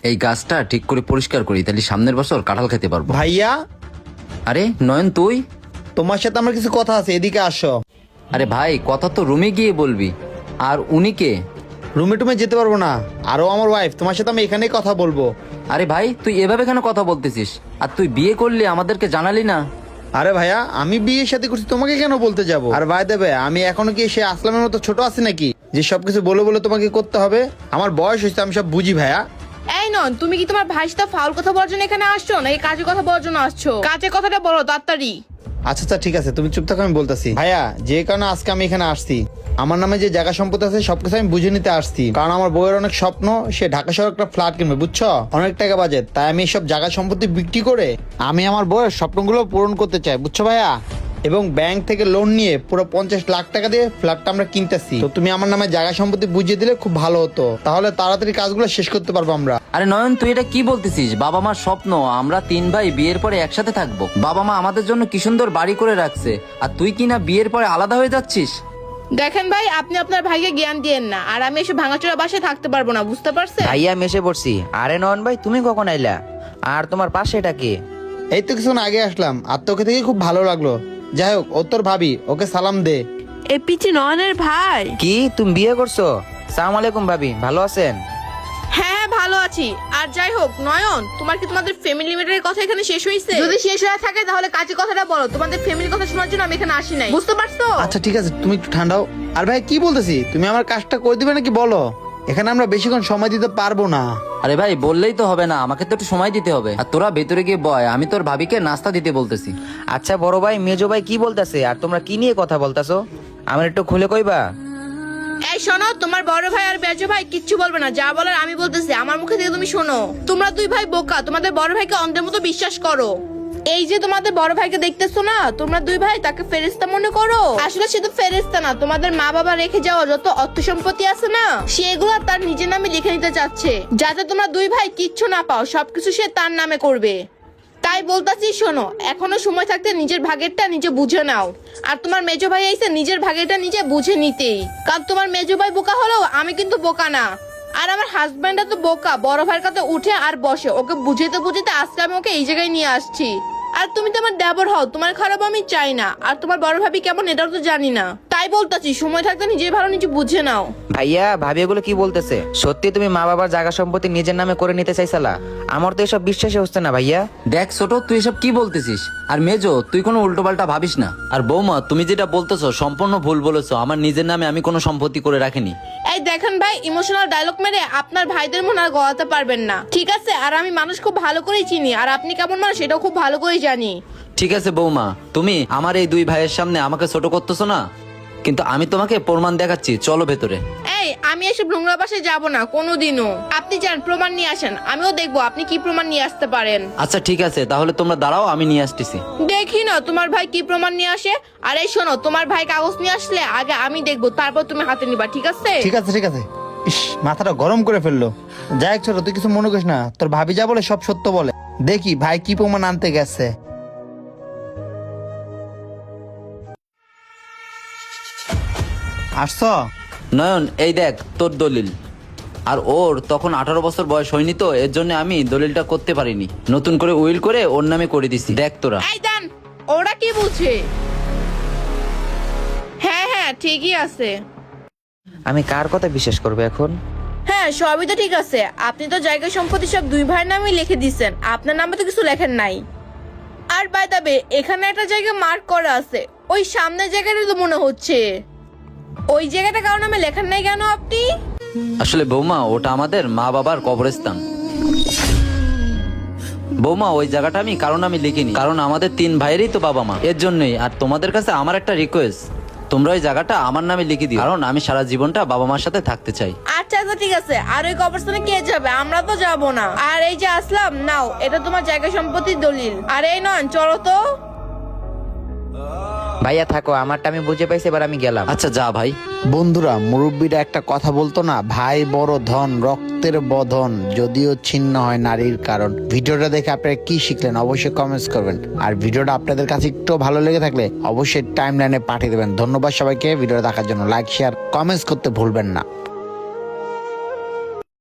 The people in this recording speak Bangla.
এই গাছটা ঠিক করে পরিষ্কার করি, তাহলে সামনের বছর কাঁঠাল খেতে পারবো। ভাইয়া, আরে নয়ন তুই? তোমার সাথে আমার কিছু কথা আছে, এদিকে আসো। আরে ভাই, কথা তো রুমে গিয়ে বলবি। আর উনি কে? রুমে টুমে যেতে পারবো না, আরো আমার ওয়াইফ, তোমার সাথে আমি এখানেই কথা বলবো। আরে ভাই, তুই এভাবে কেন কথা বলতেছিস? আর তুই বিয়ে করলি, আমাদেরকে জানালি না? আরে ভাইয়া, আমি বিয়ের সাথে করছি, তোমাকে কেন বলতে যাব? আর ভাই দেবে, আমি এখনো কি সে আসলামের মতো ছোট আছি নাকি যে সবকিছু বলে বলে তোমাকে করতে হবে? আমার বয়স হয়েছে, আমি সব বুঝি ভাইয়া। এই নন, তুমি কি তোমার ভাইয়ের সাথে ফাউল কথা বলার জন্য এখানে আসছো নাকি কাজের কথা বলার জন্য আসছো? কাজের কথাটা বলো তাড়াতাড়ি। আচ্ছা আচ্ছা ঠিক আছে, তুমি চুপ থাকো, আমি বলতেছি। ভাইয়া, যে কারণে আজকে আমি এখানে আসছি, আমার নামে যে জায়গা সম্পত্তি আছে সবকিছু আমি বুঝে নিতে আসছি। কারণ আমার বউয়ের অনেক স্বপ্ন, সে ঢাকা শহরে একটা ফ্ল্যাট কিনবে, বুঝছো? অনেক টাকা বাজেট, তাই আমি সব জায়গা সম্পত্তি বিক্রি করে আমি আমার বউয়ের স্বপ্নগুলো পূরণ করতে চাই, বুঝছো ভাইয়া? এবং ব্যাংক থেকে লোন নিয়ে পুরো 50 লাখ টাকা দিয়ে ফ্ল্যাটটা আমরা কিনতেছি। তো তুমি আমার নামে জায়গা সম্পত্তি বুঝিয়ে দিলে খুব ভালো হতো, তাহলে তাড়াতাড়ি কাজগুলো শেষ করতে পারবো আমরা। আরে নয়ন, তুই এটা কি বলতেছিস? বাবা মার স্বপ্ন আমরা 3 ভাই বিয়ের পরে একসাথে থাকবো। বাবা মা আমাদের জন্য কি সুন্দর বাড়ি করে রাখছে, আর তুই কি না বিয়ের পরে আলাদা হয়ে যাচ্ছিস? দেখেন ভাই, আপনি আপনার ভাইকে জ্ঞান দিয়েন না, আর আমি এসে ভাঙাচোরা বাসায় থাকতে পারবো না, বুঝতে পারছেন? ভাইয়া মেসে পড়ছি। আরে নয়ন ভাই, তুমি কখন আইলা? আর তোমার পাশে এটা কে? এই তো কিছুক্ষণ আগে আসলাম, আর তোকে থেকে খুব ভালো লাগলো। যাই হোক, ও তোর ভাবি, ওকে সালাম দে। এ পিচি নয়নের ভাই। কি তুমি বিয়ে করছো? সালাম আলাইকুম ভাবি, ভালো আছেন? হ্যাঁ ভালো আছি। আর যাই হোক নয়ন, তোমার কি তোমাদের ফ্যামিলি ম্যাটারের কথা এখানে শেষ হয়েছে? যদি শেষ হয়ে থাকে তাহলে কাজের কথাটা বলো। তোমাদের ফ্যামিলির কথা শোনার জন্য আমি এখানে আসি নাই, বুঝতে পারছো? আচ্ছা ঠিক আছে, তুমি একটু ঠান্ডাও। আর ভাই কি বলতেছি, তুমি আমার কাজটা করে দিবে নাকি বলো? এখানে আমরা বেশিক্ষণ সময় দিতে পারবো না। আরে ভাই, বললেই তো হবে না, আমাকে তো একটু সময় দিতে হবে। আর তোরা ভেতরে গিয়ে বয়, আমি তোর ভাবিকে নাস্তা দিতে বলতেছি। আচ্ছা বড় ভাই মেজো ভাই কি বলতেছে, আর তোমরা কি নিয়ে কথা বলতাছো? আমার একটু খুলে কইবা? এই শোনো, তোমার বড় ভাই আর বেজো ভাই কিচ্ছু বলবে না, যা বলার আমি বলতেছি, আমার মুখে থেকে তুমি শোনো। তোমরা দুই ভাই বোকা, তোমাদের বড় ভাইকে অন্ধের মতো বিশ্বাস করো। এই যে তোমাদের বড় ভাইকে দেখতেছো না, তোমরা দুই ভাই তাকে ফেরেশতা মনে করো। আসলে সে তো ফেরেশতা না, তোমাদের মা বাবা রেখে যাওয়া যত অর্থ সম্পত্তি আছে না, সেগুলো তার নিজের নামে লিখে নিতে চাচ্ছে, যাতে তোমরা দুই ভাই কিচ্ছু না পাও, সবকিছু সে তার নামে করবে। তাই বলতাছি শোনো, এখনো সময় থাকতে নিজের ভাগেরটা নিজে বুঝে নাও। আর তোমার মেজো ভাই আইছে নিজের ভাগেরটা নিজে বুঝে নিতেই, কারণ তোমার মেজো ভাই বোকা হলেও আমি কিন্তু বোকা না। আর আমার হাজবেন্ডটা তো বোকা, বড় ভাইয়ের কাছে উঠে আর বসে, ওকে বুঝাইতে বুঝাইতে আজকে আমি ওকে এই জায়গায় নিয়ে আসছি। আর তুমি তো আমার দেবর হও, তোমার খারাপ আমি চাই না। আর তোমার বড় ভাবি কেমন এটাও তো জানি না, তাই বলতাছি সময় থাকতে নিজের ভালো নিজে বুঝে নাও। ভাইয়া ভাবি এগুলো কি বলতেছে? সত্যি তুমি মা বাবার জায়গা সম্পত্তি নিজের নামে করে নিতে চাইছালা? আমার তো এসব বিশ্বাসই হচ্ছে না ভাইয়া। দেখ ছোট, তুই এসব কি বলতেছিস? আর মেজো, তুই কোনো উল্টোপাল্টা ভাবিস না। আর বৌমা, তুমি যেটা বলতেছো সম্পূর্ণ ভুল বলেছো। আমার নিজের নামে আমি কোনো সম্পত্তি করে রাখিনি। এই দেখেন ভাই, ইমোশনাল ডায়লগ মেরে আপনার ভাইদের মন আর গলাতে পারবেন না, ঠিক আছে? আর আমি মানুষ খুব ভালো করেই চিনি, আর আপনি কেমন মানুষ সেটাও খুব ভালো করেই জানি। ঠিক আছে বৌমা, তুমি আমার এই দুই ভাইয়ের সামনে আমাকে ছোট করতেছো না, কিন্তু আমি তোমাকে প্রমাণ দেখাচ্ছি, চলো ভেতরে। এই, আমি এসব নোংরা বাসায় যাব না কোনোদিনও। আপনি যান, প্রমাণ নিয়ে আসেন, আমিও দেখবো আপনি কি প্রমাণ নিয়ে আসতে পারেন। আচ্ছা ঠিক আছে, তাহলে তোমরা দাঁড়াও, আমি নিয়ে আসতেছি। দেখি না তোমার ভাই কি প্রমাণ নিয়ে আসে। আর এই শোনো, তোমার ভাই কাগজ নিয়ে আসলে আগে আমি দেখবো, তারপর তুমি হাতে নিবা, ঠিক আছে? ঠিক আছে ঠিক আছে। ইস, মাথাটা গরম করে ফেললো। যাই হোক ছোট, তুই কিছু মনে করিস না, তোর ভাবি যা বলে সব সত্য বলে। দেখি ভাই কি প্রমাণ আনতে গেছে। আসছো? নয়ন, এই দেখ তোর দলিল। আর ওর তখন 18 বছর বয়স হয়নি, তো এর জন্য আমি দলিলটা করতে পারিনি। নতুন করে উইল করে ওর নামে করে দিছি, দেখ তোরা। এই দান, ওরা কি বুঝে? হ্যাঁ হ্যাঁ ঠিকই আছে। আমি কার কথা বিশ্বাস করবো এখন? হ্যাঁ সবই তো ঠিক আছে, আপনি তো জায়গা সম্পত্তি সব দুই ভাইয়ের নামে লিখে দিচ্ছেন, আপনার নামে তো কিছু লেখেন নাই। আর বাই দ্য ওয়ে, এখানে একটা জায়গা মার্ক করা আছে, ওই সামনের জায়গাটা তো মনে হচ্ছে। ওই জায়গাটা কারণ নামে লেখেন নাই কেন আপনি? আসলে বৌমা, ওটা আমাদের মা বাবার কবরস্থান। বৌমা, ওই জায়গাটা আমি কারণ আমি লিখিনি, কারণ আমাদের 3 ভাইয়েরই তো বাবা মা, এর জন্যই। আর তোমাদের কাছে আমার একটা রিকোয়েস্ট, তোমরা ওই জায়গাটা আমার নামে লিখে দিও, কারণ আমি সারা জীবনটা বাবা মার সাথে থাকতে চাই। আচ্ছা আচ্ছা ঠিক আছে। আর ওই কবরস্থানে কে যাবে? আমরা তো যাব না। আর এই যে আসলাম, নাও এটা তোমার জায়গা সম্পত্তির দলিল। আর এই নন, চলো তো। ভাইয়া থাকো, আমারটা আমি বুঝে পাইছি, এবার আমি গেলাম। আচ্ছা যা ভাই। বন্ধুরা, মুরব্বীরা একটা কথা বলতো না, ভাই বড় ধন, রক্তের বধন যদিও ছিন্ন হয় নারীর কারণ। ভিডিওটা দেখে আপনারা কি শিখলেন অবশ্যই কমেন্টস করবেন। আর ভিডিওটা আপনাদের কাছে একটু ভালো লেগে থাকলে অবশ্যই টাইমলাইনে পাঠিয়ে দেবেন। ধন্যবাদ সবাইকে ভিডিওটা দেখার জন্য। লাইক শেয়ার কমেন্টস করতে ভুলবেন না।